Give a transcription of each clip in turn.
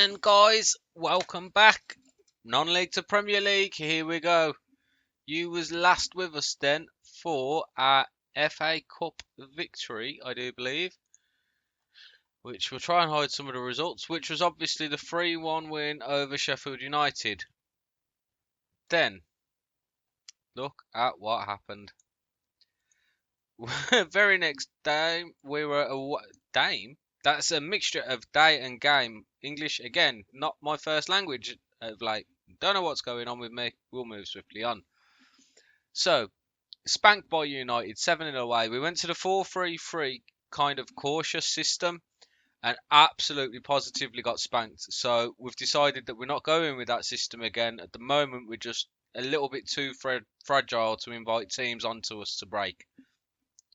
again, guys. Welcome back. Non-league to Premier League. Here we go. You was last with us then for our FA Cup victory, I do believe. Which we'll try and hide some of the results, which was obviously the 3-1 win over Sheffield United. Then, look at what happened. Very next day, we were Dame. That's a mixture of day and game. English, again, not my first language of late. Don't know what's going on with me. We'll move swiftly on. So, spanked by United, 7-0 away. We went to the 4-3-3 kind of cautious system and absolutely positively got spanked. So, we've decided that we're not going with that system again. At the moment, we're just a little bit too fragile to invite teams onto us to break.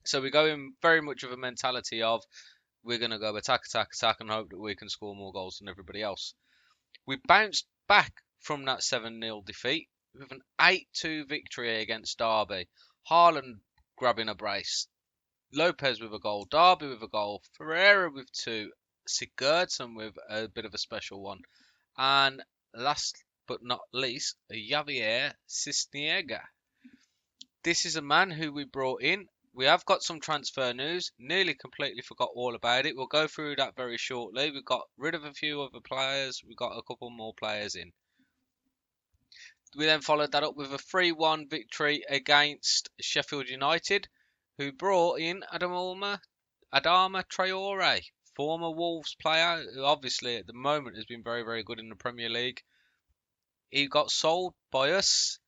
So we go in very much of a mentality of we're going to go attack, and hope that we can score more goals than everybody else. We bounced back from that 7-0 defeat with an 8-2 victory against Derby. Haaland grabbing a brace, Lopez with a goal, Derby with a goal, Ferreira with 2, Sigurdsson with a bit of a special one, and last but not least, Javier Cisniega. This is a man who we brought in. We have got some transfer news. Nearly completely forgot all about it. We'll go through that very shortly. We've got rid of a few other players. We've got a couple more players in. We then followed that up with a 3-1 victory against Sheffield United, who brought in Adama Traore, former Wolves player, who obviously at the moment has been very, very good in the Premier League. He got sold by us.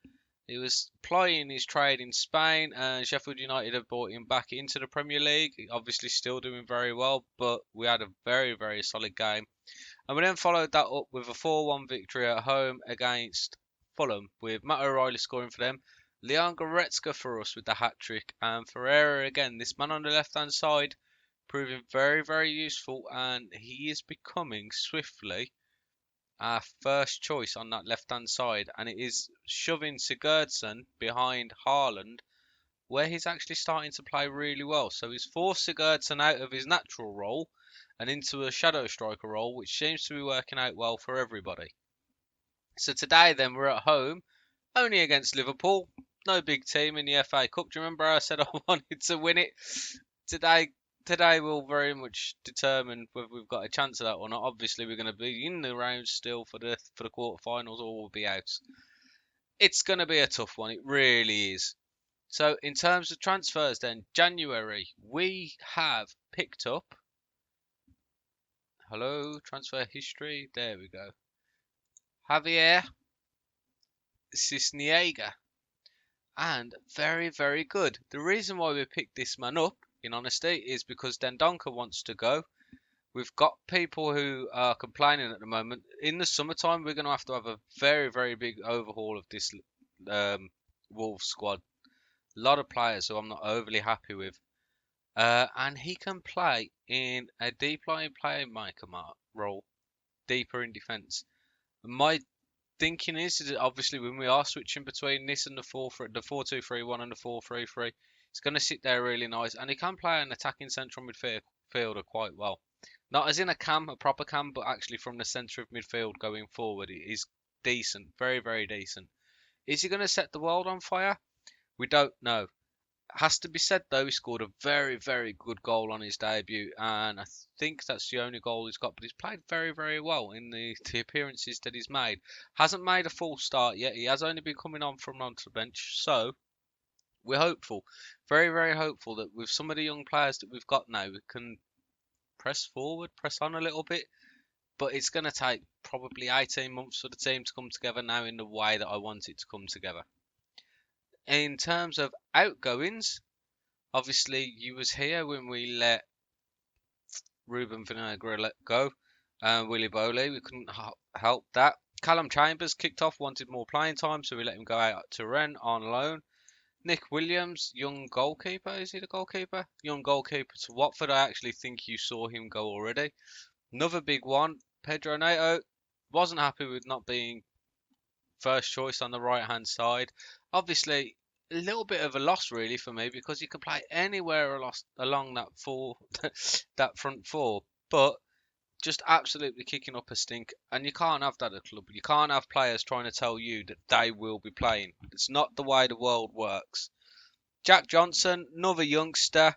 He was plying his trade in Spain, and Sheffield United have brought him back into the Premier League. Obviously still doing very well, but we had a very, very solid game. And we then followed that up with a 4-1 victory at home against Fulham, with Matt O'Reilly scoring for them, Leon Goretzka for us with the hat-trick, and Ferreira again, this man on the left-hand side, proving very, very useful, and he is becoming swiftly our first choice on that left-hand side, and it is shoving Sigurdsson behind Haaland, where he's actually starting to play really well. So he's forced Sigurdsson out of his natural role and into a shadow striker role, which seems to be working out well for everybody. So today then we're at home, only against Liverpool. No big team in the FA Cup. Do you remember I said I wanted to win it? Today will very much determine whether we've got a chance of that or not. Obviously, we're going to be in the round still for the quarterfinals, or we'll be out. It's going to be a tough one. It really is. So, in terms of transfers, then January we have picked up. Hello, transfer history. There we go. Javier Cisniega, and very, very good. The reason why we picked this man up, in honesty, is because Dendonka wants to go. We've got people who are complaining at the moment. In the summertime, we're going to have a very, very big overhaul of this Wolves squad. A lot of players who I'm not overly happy with. And he can play in a deep line playmaker role, deeper in defence. My thinking is that obviously when we are switching between this and the 4-2-3-1 and the 4-3-3, it's going to sit there really nice, and he can play an attacking central midfielder quite well. Not as in a proper cam, but actually from the centre of midfield going forward. It is decent, very, very decent. Is he going to set the world on fire? We don't know. Has to be said though, he scored a very, very good goal on his debut, and I think that's the only goal he's got, but he's played very, very well in the appearances that he's made. Hasn't made a full start yet. He has only been coming on from onto the bench, so we're hopeful, very, very hopeful that with some of the young players that we've got now, we can press forward, press on a little bit, but it's going to take probably 18 months for the team to come together now in the way that I want it to come together. In terms of outgoings, obviously you was here when we let Ruben Vinagre let go, and Willy Boley. We couldn't help that. Callum Chambers kicked off, wanted more playing time, so we let him go out to Rennes on loan. Nick Williams, young goalkeeper. Is he the goalkeeper? Young goalkeeper to Watford. I actually think you saw him go already. Another big one, Pedro Neto. Wasn't happy with not being first choice on the right hand side. Obviously, a little bit of a loss really for me, because he can play anywhere along that that front four. But just absolutely kicking up a stink. And you can't have that at a club. You can't have players trying to tell you that they will be playing. It's not the way the world works. Jack Johnson, another youngster.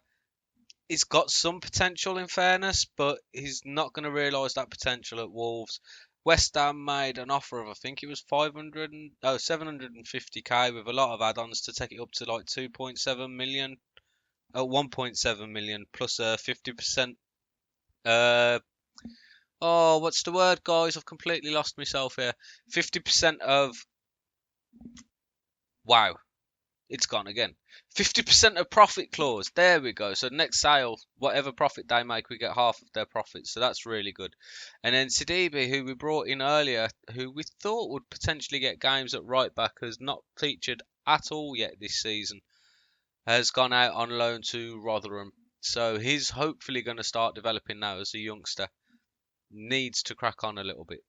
He's got some potential in fairness, but he's not going to realise that potential at Wolves. West Ham made an offer of, I think it was 750k with a lot of add-ons to take it up to like 2.7 million, 1.7 million plus a 50%. Uh, oh, what's the word, guys? I've completely lost myself here. 50% of, wow, it's gone again. 50% of profit clause. There we go. So next sale, whatever profit they make, we get half of their profits. So that's really good. And then Sidibe, who we brought in earlier, who we thought would potentially get games at right back, has not featured at all yet this season. Has gone out on loan to Rotherham. So he's hopefully going to start developing now as a youngster. Needs to crack on a little bit.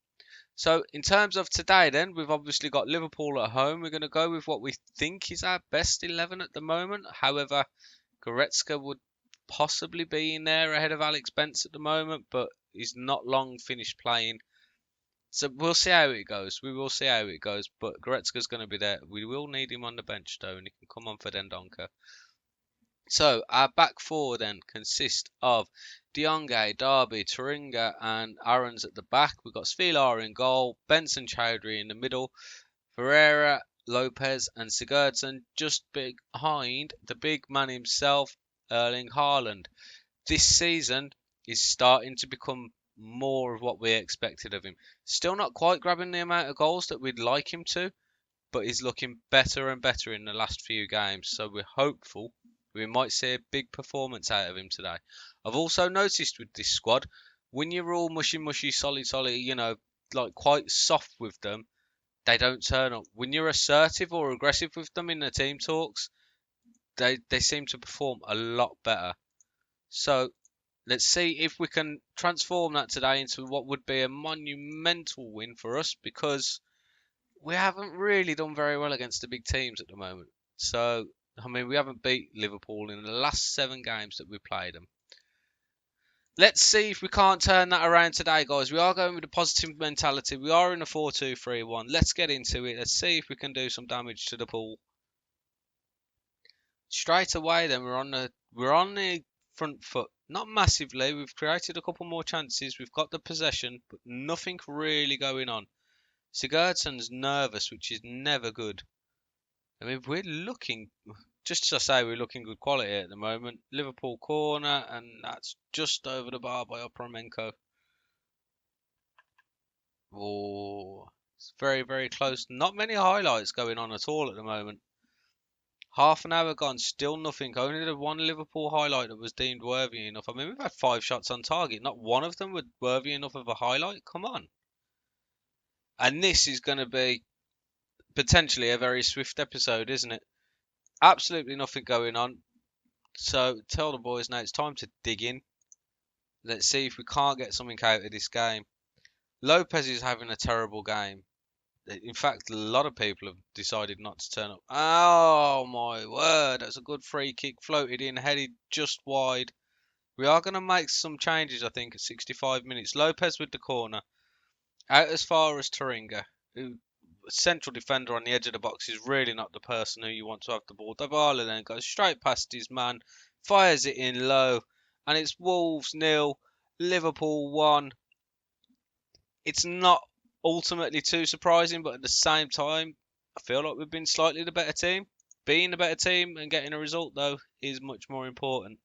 So in terms of today then, we've obviously got Liverpool at home. We're going to go with what we think is our best 11 at the moment. However, Goretzka would possibly be in there ahead of Alex Bence at the moment, but he's not long finished playing. So we'll see how it goes. We will see how it goes, but Goretzka's going to be there. We will need him on the bench though, and he can come on for Dendoncker. So our back four then consist of Dionge, Darby, Turinga and Aarons at the back. We've got Svilar in goal, Benson Chowdhury in the middle, Ferreira, Lopez and Sigurdsson just behind the big man himself, Erling Haaland. This season is starting to become more of what we expected of him. Still not quite grabbing the amount of goals that we'd like him to, but he's looking better and better in the last few games. So we're hopeful we might see a big performance out of him today. I've also noticed with this squad, when you're all mushy, solid, like quite soft with them, they don't turn up. When you're assertive or aggressive with them in the team talks, they seem to perform a lot better. So let's see if we can transform that today into what would be a monumental win for us, because we haven't really done very well against the big teams at the moment. So I mean, we haven't beat Liverpool in the last 7 games that we played them. Let's see if we can't turn that around today, guys. We are going with a positive mentality. We are in a 4-2-3-1. Let's get into it. Let's see if we can do some damage to the pool. Straight away, then we're on the front foot. Not massively. We've created a couple more chances. We've got the possession, but nothing really going on. Sigurdsson's nervous, which is never good. I mean, we're looking, just to say, we're looking good quality at the moment. Liverpool corner, and that's just over the bar by Opramenko. Oh, it's very, very close. Not many highlights going on at all at the moment. Half an hour gone, still nothing. Only the one Liverpool highlight that was deemed worthy enough. I mean, we've had 5 shots on target. Not one of them were worthy enough of a highlight. Come on. And this is going to be potentially a very swift episode, isn't it? Absolutely nothing going on. So tell the boys now it's time to dig in. Let's see if we can't get something out of this game. Lopez is having a terrible game. In fact, a lot of people have decided not to turn up. Oh my word, that's a good free kick, floated in, headed just wide. We are going to make some changes, I think, at 65 minutes. Lopez with the corner. Out as far as Turinga, who central defender on the edge of the box is really not the person who you want to have the ball. Dybala then goes straight past his man, fires it in low, and it's Wolves 0, Liverpool 1. It's not ultimately too surprising, but at the same time, I feel like we've been slightly the better team. Being the better team and getting a result, though, is much more important.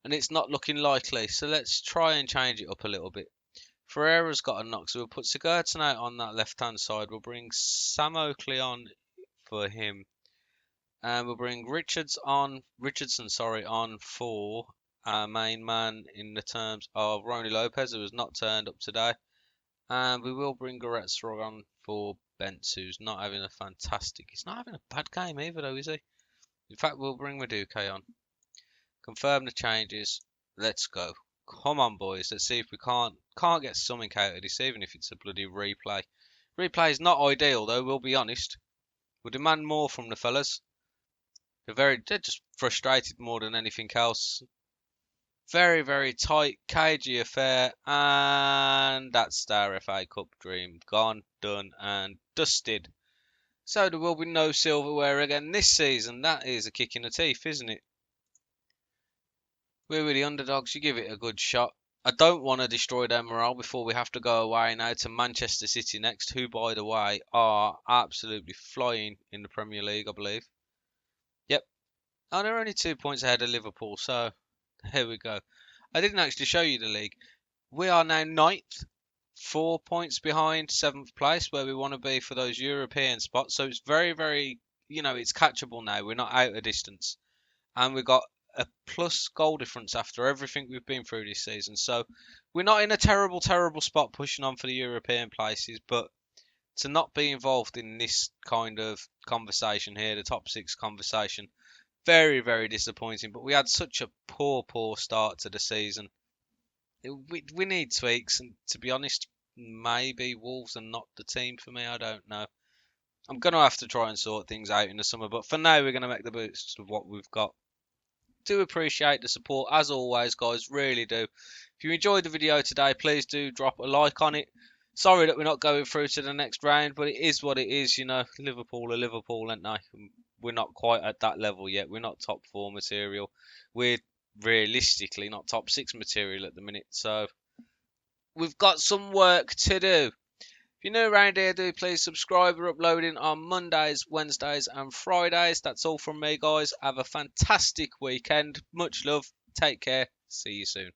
And it's not looking likely, so let's try and change it up a little bit. Ferreira's got a knock, so we'll put Sigurdsson out on that left-hand side. We'll bring Sam Oakley on for him. And we'll bring Richardson on for our main man in the terms of Ronnie Lopez, who has not turned up today. And we will bring Goretzka on for Bence, who's not having a fantastic... He's not having a bad game either, though, is he? In fact, we'll bring Madueke on. Confirm the changes. Let's go. Come on, boys. Let's see if we can't get something out of this, even if it's a bloody replay. Replay is not ideal, though, we'll be honest. We'll demand more from the fellas. They're just frustrated more than anything else. Very, very tight, cagey affair, and that's our FA Cup dream gone, done, and dusted. So there will be no silverware again this season. That is a kick in the teeth, isn't it? We were the underdogs. You give it a good shot. I don't want to destroy their morale before we have to go away now to Manchester City next, who, by the way, are absolutely flying in the Premier League, I believe. Yep. Oh, they're only 2 points ahead of Liverpool, so here we go. I didn't actually show you the league. We are now ninth, 4 points behind seventh place, where we want to be for those European spots. So it's very, very, it's catchable now. We're not out of distance. And we've got a plus goal difference after everything we've been through this season. So we're not in a terrible, terrible spot pushing on for the European places, but to not be involved in this kind of conversation here, the top six conversation, very, very disappointing. But we had such a poor, poor start to the season. We need tweaks, and to be honest, maybe Wolves are not the team for me. I don't know. I'm going to have to try and sort things out in the summer, but for now, we're going to make the best of what we've got. Do appreciate the support as always, guys, really do. If you enjoyed the video today, please do drop a like on it. Sorry that we're not going through to the next round, but it is what it is. Liverpool are Liverpool, aren't they? We're not quite at that level yet. We're not top four material. We're realistically not top six material at the minute, so we've got some work to do. If you're new around here, do please subscribe. We're uploading on Mondays, Wednesdays, and Fridays. That's all from me, guys. Have a fantastic weekend. Much love. Take care. See you soon.